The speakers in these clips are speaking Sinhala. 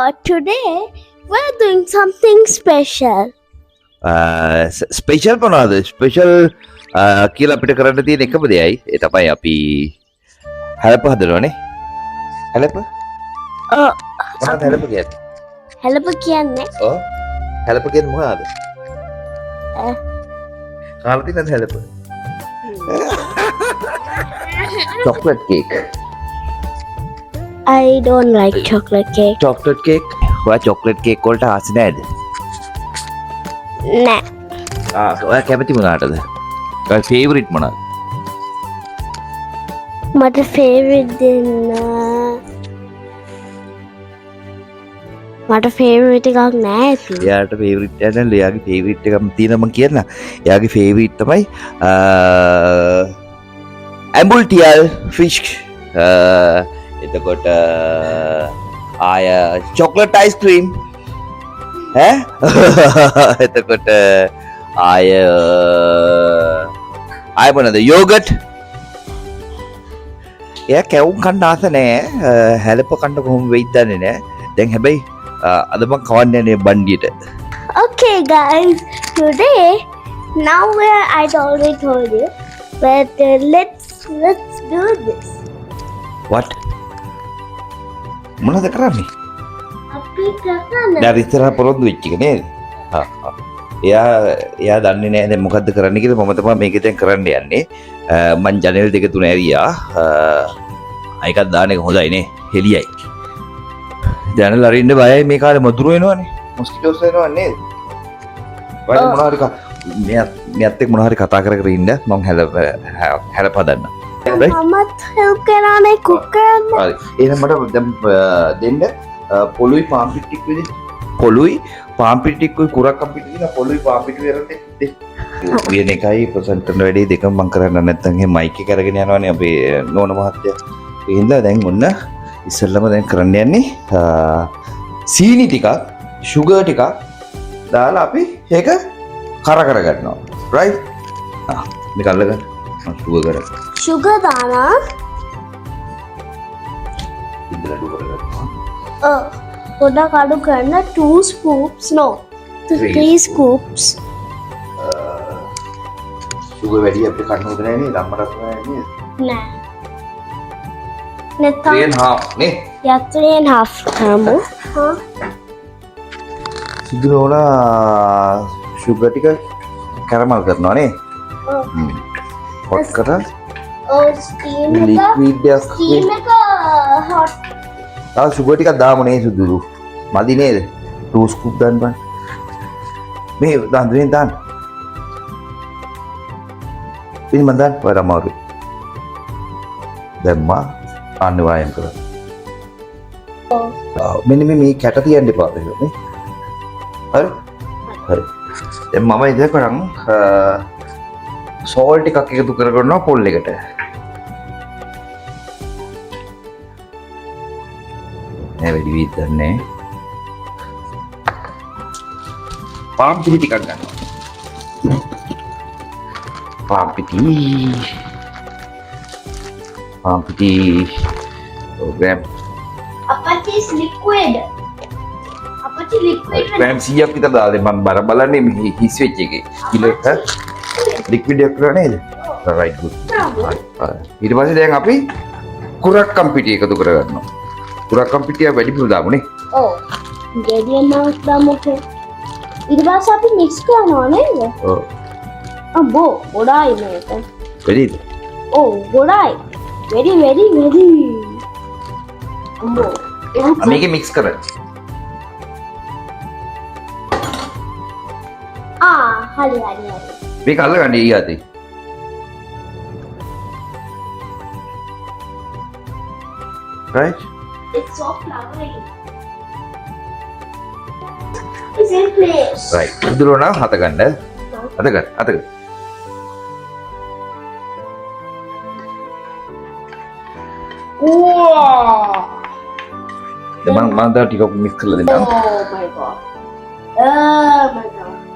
Today we're doing something special. Special මොනවාද ස්පේෂල් කියලා අපිට කරන්න තියෙන එකම දෙයයි ඒ තමයි අපි හැලප හදනවානේ හැලප මොනවද හැලප කියන්නේ Help කියන්නේ ඔව් හැලප කියන්නේ මොනවාද කාලා තියෙනද හැලප chocolate cake I don't like chocolate cake. chocolate cake ඔයා chocolate cake වලට ආසි නැද්ද Nah. ඔයා කැමති මොනකටද ඔයා ෆේවරිට් මොනවාද මට favorite දෙන්න. මට favorite එකක් නෑ ඉතින්. එයාට ෆේවරිට් එක නැල්ල එයාගේ ෆේවරිට් එකක් තියෙනවා මම කියන්න එයාගේ ෆේවරිට් තමයි ඇඹුල් ටියල් ෆිෂ් එතකොට ආය චොක්ලට් අයිස්ක්‍රීම් එතකොට ආය මොනවද යෝගට් එයා කැවුම් කන්න ආස නෑ හැලප කන්න කොහොම වෙයිද දන්නේ නෑ දැන් හැබැයි අද මං කවන්න යන්නේ බණ්ඩියට Okay guys, today now I already told you, but let's do this. what මොනවද කරන්නේ අපි කරන්න. දැන් ඉස්සරහ පොරොන්දු වෙච්ච එක නේද එයා දන්නේ නැහැ දැන් මොකද්ද කරන්න කියලා මම තමයි මේක දැන් කරන්න යන්නේ මං ජනෙල් දෙක තුන ඇරියා අයකක් දාන එක හොඳයි නේ හෙලියයි ජනෙල් අරින්න බයයි මේ කාලේ මදුරු වෙනවනේ මොස්කිටෝස් වෙනව නේද වයින් මොනවා හරි මෙයත් එක්ක මොනවා හරි කතා කර කර ඉන්න මං හැලප හදන්න මමත් help කරන්නේ cook කරන්න. හරි එහෙනම් මට දැන් දෙන්න පොළුයි පාම් පිටික් විදිහට පොළුයි පාම් පිටික්කුයි කුරක් කම්පිටි දින පොළුයි පාම් පිටි වෙරන්නේ වෙන එකයි ප්‍රසන්ට් කරන වැඩේ දෙකම මම කරන්න නැත්නම් එහෙම මයික් එක අරගෙන යනවානේ අපේ නෝන මහත්තයා ඒ හින්දා දැන් ඔන්න ඉස්සෙල්ලම දැන් කරන්න යන්නේ සීනි ටිකක් sugar ටිකක් දාලා අපි ඒක කර කර ගන්නවා right මේක අල්ලගන්න sugar කර sugar දානවා. ඉඳලා ඩු කරගන්නවා පොඩක් අඩු කරන 2 scoops no 3 scoops. sugar වැඩි අපිට කන්න හොඳ නැහැ නේද අම්මට නෑ නෑ. නැත්නම් 3.5 නේ yeah 3.5 කරමු. සිදු නොවන sugar ටික කැරමල් කරනවා නේ hot කරලා steam liquid එකක් hot. ආ sugar ටිකක් දාමු නේ සුදුරු මදි නේද 2 scoop දාන්න බෑ මේ දාන්න දෙන්න දාන්න ඉතින් මම දාන්න වර අමාරුයි දැම්මා අන්න වයන් කරා මෙන්න මේ කැට තියන්න එපා නේ හරි හරි දැන් මම ඉතින් කරන් salt ටිකක් එකතු කරගන්නවා පොල් එකට නෑ වැඩි විතරනේ පාම් පිටි ටිකක් ගන්නවා පාම් පිටි ග්‍රෑම් Apache's liquid. ග්‍රෑම් 100ක් විතර දාලා මම බර බලන්නේ මේ හිස් වෙච්ච එකේ කිලෝ එක ලික්විඩ් එකක් කරා නේද රයිට් ගුඩ් ඊට පස්සේ දැන් අපි කුරක්කම් පිටි එකතු කරගන්නවා කුරක්කම් පිටිය වැඩිපුර දාමු නේ ඔව් gradient marks දාමු ඊට පස්සේ අපි mix කරනවා නේද ඔව් අම්බෝ ගොඩායි මේක වැඩිද ඔව් ගොඩායි වැඩි අම්බෝ මේකේ මික්ස් කරන්න හරි මේක අල්ලගන්න ඊයතේ right it's so flowering it's in place right ඉදිරියට නම් හත ගන්න අතගන්න wow දැන් මම දාලා ටිකක් මික්ස් කරලා දෙන්නම් oh my god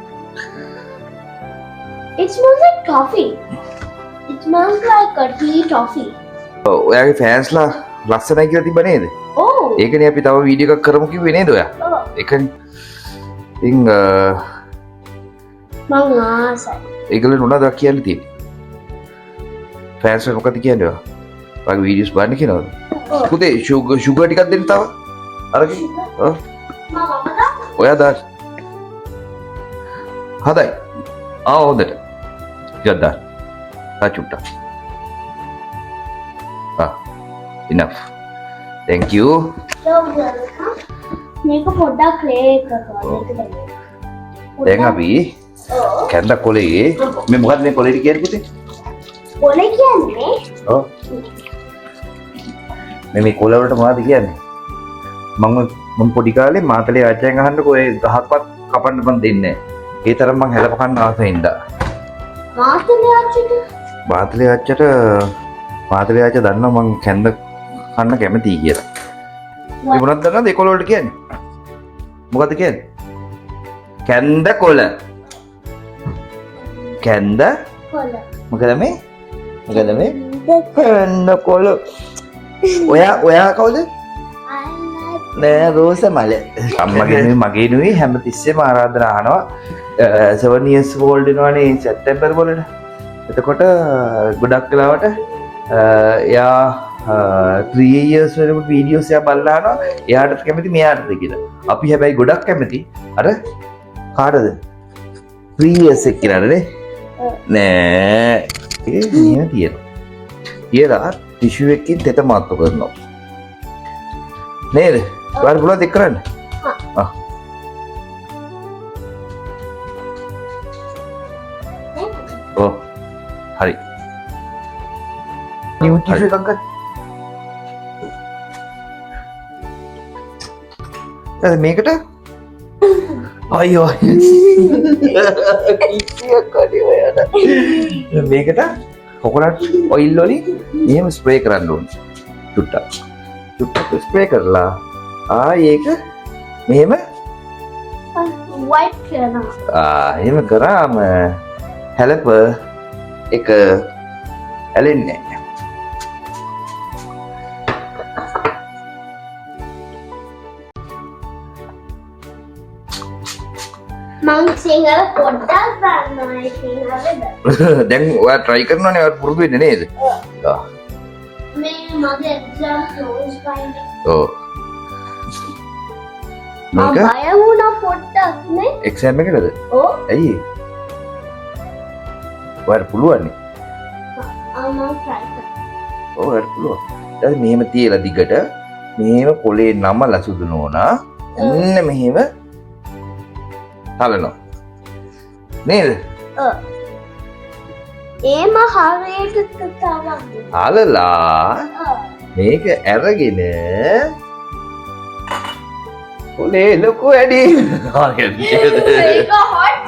it smells like toffee. It smells like a tea toffee. ඔයාගේ ෆෑන්ස්ලා ලස්සනයි කියලා තිබ්බ නේද Oh. ඒකනේ අපි තව වීඩියෝ එකක් කරමු කිව්වේ නේද ඔයා? ඔව්. ඒකනේ. ඉතින් මං ආසයි. ඒගොල්ලෝ මොනවද කියන්න තියෙන්නේ? ෆෑන්ස් මොකද කියන්නේ ඔයා? ඔයාගේ වීඩියෝස් බලන්න කියනවද? ඔව්. පුතේ ෂුගර් ටිකක් දෙන්න තව. අරගෙන. ඔව්. ඔයා දාන්න. හදයි. හොඳට. ටිකක් දාන්න. චුට්ටක්. enough. Thank you. මේක පොඩ්ඩක් ක්ලේ කරනවා. දැන් අපි කැන්ද කොලේ මේ මොකක්ද මේ කොලේට කියන්නේ පුතේ? කොලේ කියන්නේ ඔව්. මේ කොල වලට මොනවද කියන්නේ? මම පොඩි කාලේ මාතලේ ආච්චියෙන් අහන්නකො ඒ ගහක්වත් කපන්න මන් දෙන්නේ නැහැ. ඒ තරම් මං හැලපකන්න ආසෙින්ද. මාතලේ ආච්චිට මාතලේ ආච්චට මාතලේ ආච්ච දන්නවා මං කැන්ද කන්න කැමතියි කියලා. ඒ මොනවද දන්නවද ඒ කොල වලට කියන්නේ? මොකද්ද කියන්නේ? කැන්ද කොල. කැන්ද කොල. මොකද මේ? කැන්ද කොල. ඔයා කවුද? නෑ රෝස මල. අම්මගේ මගේ නෙවෙයි හැමතිස්සෙම ආරාධනා අහනවා 7 years old වෙනවනේ සැප්තැම්බර් වලට. එතකොට ගොඩක් වෙලාවට එයා 3 years වෙනකොට වීඩියෝස් එයා බලලා අහනවා එයාට කැමති මෙයාටද කියලා. අපි හැබැයි ගොඩක් කැමති අර කාටද? 3 years එක කියලානේ. නෑ ඒ නියම තියෙනවා. කියලා ටිෂු එකකින් තෙත මාත්තු කරනවා. නේද? ඔයාලා පුළුවන් දෙක කරන්න. ඔව්. හරි. නියු ටිෂු එකක් ගන්න. මේකට අයියෝ මේකට කොකොනට් ඔයිල් වලින් එහෙම ස්ප්‍රේ කරන්න ඕනේ. චුට්ටක් ස්ප්‍රේ කරලා ඒක මෙහෙම වයිට් කරනවා. එහෙම කරාම හැලප එක ඇලෙන්නේ නැහැ. මං සිංහල පොඩ්ඩක් දන්නවා ඉතින් හරිද? දැන් ඔයා try කරනවනේ ඔයාට පුරුදු වෙන්නේ නේද? මේ මගේ එක්සෑම් ක්ලෝස් බයින්ඩ්. ඔව්. මම බය වුණා පොඩ්ඩක් නේ. එක්සෑම් එකකද? ඔව්. ඇයි? ඔයාට පුළුවන් නේ? මම try කරා. ඔව් ඔයාට පුළුවන්. දැන් මෙහෙම තියලා දිගට මෙහෙම කොලේ නමලා සුදු නෝනා එන්න මෙහෙම තලනවා. නේද? ඔව්. ඒම හරියට තමයි. අලලා ඔව්. මේක අරගෙන කොලේ ලොකු වැඩි. ඒක hot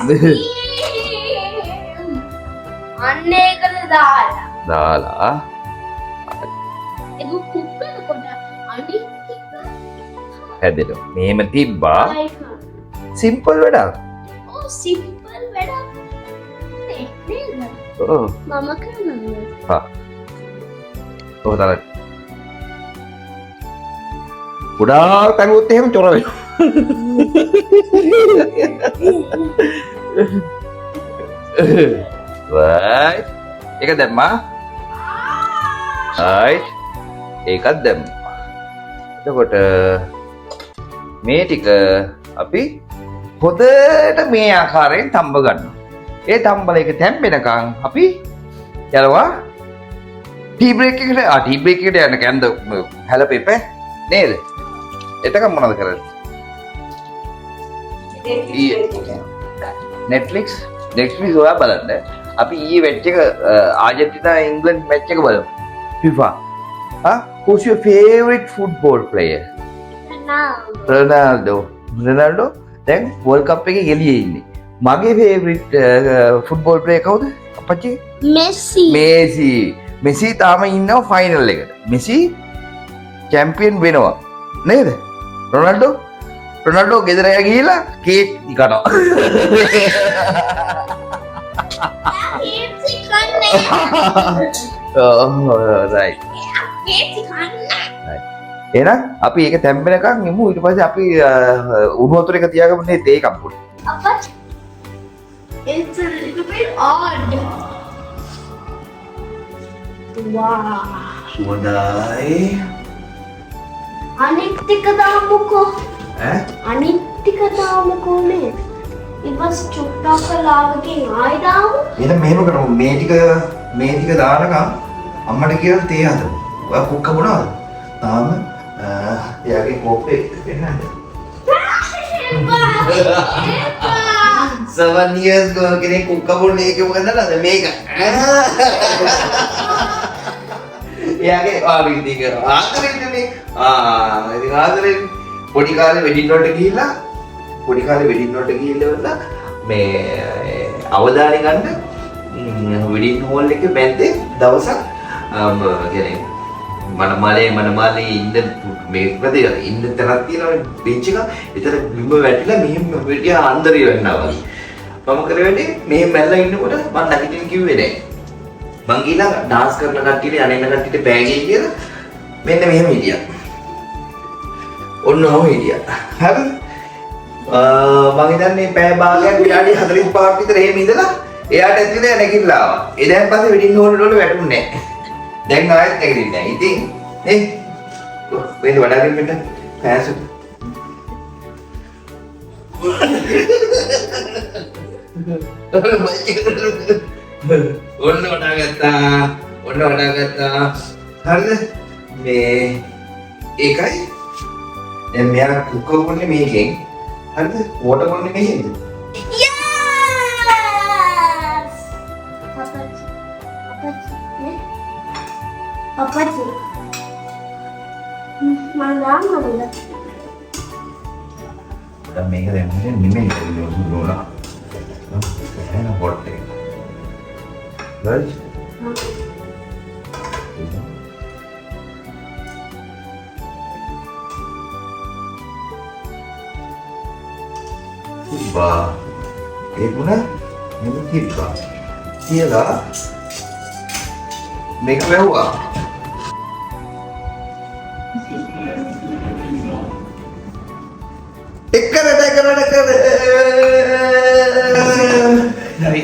අන්න ඒකද දාලා ඒක කුප්පෙනකොට අනිත් හැදෙනවා. මෙහෙම තිබ්බා. එක සිම්පල් වැඩක්. ඔව් සිම්පල් වැඩක් නේ නේද? ඔව්. මම කරනවා. හා. ඔව් තරයි. ගොඩාක් තනුත් එහෙම චොර වෙනවා. right. ඒක දැම්මා. right. ඒකත් දැම්මා. එතකොට මේ ටික අපි හොඳට මේ ආකාරයෙන් තම්බ ගන්නවා. ඒ තම්බල එක තැම්බෙනකන් අපි යනවා ටී බ්‍රේක් එකට. ටී බ්‍රේක් එකට යන්න කැන්ද හැලපෙපේ නේද? එතකම් මොනවද කරන්නේ? Netflix ඔයා බලන්න. අපි ඊයේ මැච් එක ආජන්ටිනා ඉංග්ලන්ඩ් මැච් එක බලමු. FIFA. Who's your favorite football player? Ronaldo. දැන් වර්ල්ඩ් කප් එකේ ගෙලියේ ඉන්නේ. මගේ ෆේවරිට් ෆුට්බෝල් ප්ලේයර් කවුද? අපච්චි? මෙසි තාම ඉන්නවා ෆයිනල් එකට. මෙසි චැම්පියන් වෙනවා. නේද? රොනල්ඩෝ ගෙදර ගිහිලා කේක් කනවා. right. එහෙනම් අපි ඒක තැම්බෙනකන් ඉමු ඊට පස්සේ අපි උණු වතුර එක තියාගමු නේ තේ එකක් පොඩි. But it's a little bit odd. Wow. සුවඳයි. අනිත් ටික දාමුකෝ. ඈ? අනිත් ටික දාමුකෝ නේ. ඉවස් චුට්ටක් ලාවකින් ආයි දාමු. එහෙනම් මෙහෙම කරමු මේ ටික දානකම් අම්මට කියලා තේ හදමු. ඔයා කුක්ක බොනවද? තාම එයාගේ කෝප්පේ එන්නද? 7 years ago කෙනෙක් කුක්ක බොන්නේ ඒක මොකද නේද මේක? එයාගේ ආරින්දි කරා. ආදරෙන්නේ ඉතින් ආදරෙන් පොඩි කාලේ වෙඩින් වලට ගිහිල්ලා මේ අවදානය ගන්න වෙඩින් හෝල් එකේ බැන්දේ දවසක් කියන්නේ මනමාලේ ඉන්න මේ ප්‍රදේශ ඉන්න තැනක් තියෙනවා බෙන්ච් එක. ඒතර බිම වැටිලා මෙහෙම වෙඩිය අන්දරිය වෙන්නවා. මම කරේ වැඩි මෙහෙම මැල්ලා ඉන්නකොට මම නැගිටින්න කිව්වේ නෑ. මං ගිහලා ඩාන්ස් කරන කට්ටියට අනේන කට්ටියට බෑගේ කියලා මෙන්න මෙහෙම හිටියා. ඔන්න ඔහොම හිටියා. හරිද? මං හිතන්නේ පැය භාගයක් විනාඩි 45ක් විතර එහෙම ඉඳලා එයාට ඇතුලේ නැගිටලා ආවා. ඒ දැන් පස්සේ වෙඩින් හෝල් වල වැටුන්නේ නැහැ. දැන් ආයෙත් නැගිටින්නේ නැහැ. ඉතින් වෙන වඩාගෙන මෙන්න පෑසු. ඔන්න වඩාගත්තා. හරිද? මේ ඒකයි. දැන් මෙයා කුක්ක බොන්නේ මේකෙන්. හරිද? වෝටර් බොන්නේ මේකෙන්ද? Yes! Papaji. Mana? දැන් මේක දැන් නිමෙන්න ඕන. එන හොට් එක. right? Ba, guna ini kita. Sila, make lewa. Dekat. Dari,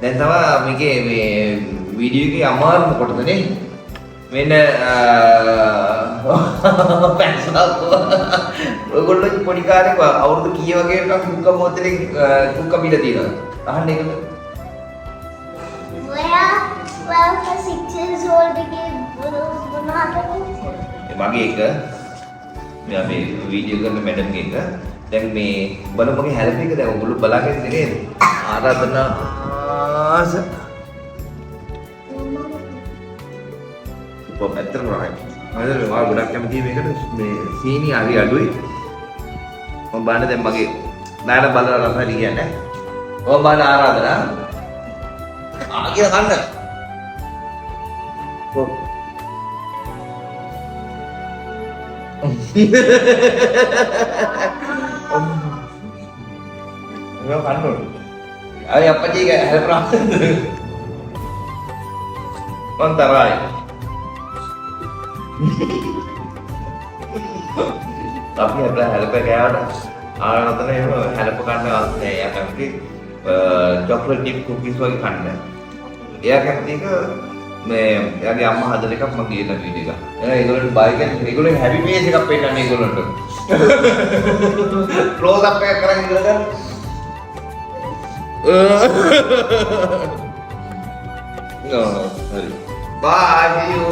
dan sama මේකේ වීඩියෝ එකේ අමාරුම කොටද නේ? මෙන්න ඔයගොල්ලෝ පොඩි කාලේ අවුරුදු කීය වගේ එකක් කුක්ක මොහොතේ කුක්ක බිල තියෙනවා. අහන්න ඒකද? Well, for 6 years old again, මගේ එක මේ වීඩියෝ කරන මැඩම් එක දැන් මේ බලමගේ හැලප් එක දැන් ඔයගොල්ලෝ බලාගෙන ඉන්නේ නේද? ආරාධනා ඇත්තටම රහයි. මම මම ගොඩක් කැමතියි මේකට මේ සීනි හරි අඩුයි. මම බලන්න දැන් මගේ නායන බලලා රසයි කියන්නේ. ඔය බලන ආරාධනා. කියලා කන්න. ඔව්. ඔය කන්න ඕනේ. අය අප්පච්චි හැලපරා. පන්තරයි. අපි අපේ හැලප ගෑවට ආනතන එහෙම හැලප කන්න අවශ්‍ය නැහැ. එයා කැමති චොක්ලට් ඩිප් කුකීස් වගේ කන්න. එයා කැමති එක මේ එයාගේ අම්මා හදන එකක් මම කියන වීඩියෝ එක. ඒගොල්ලන්ට බයි කියන්නේ ඒගොල්ලෝ හැපි මේස් එකක් පෙන්නන්නේ ඒගොල්ලන්ට. ක්ලෝස් අප් එකක් කරන් ඉඳලා ගන්න. No, sorry. Bye, see you.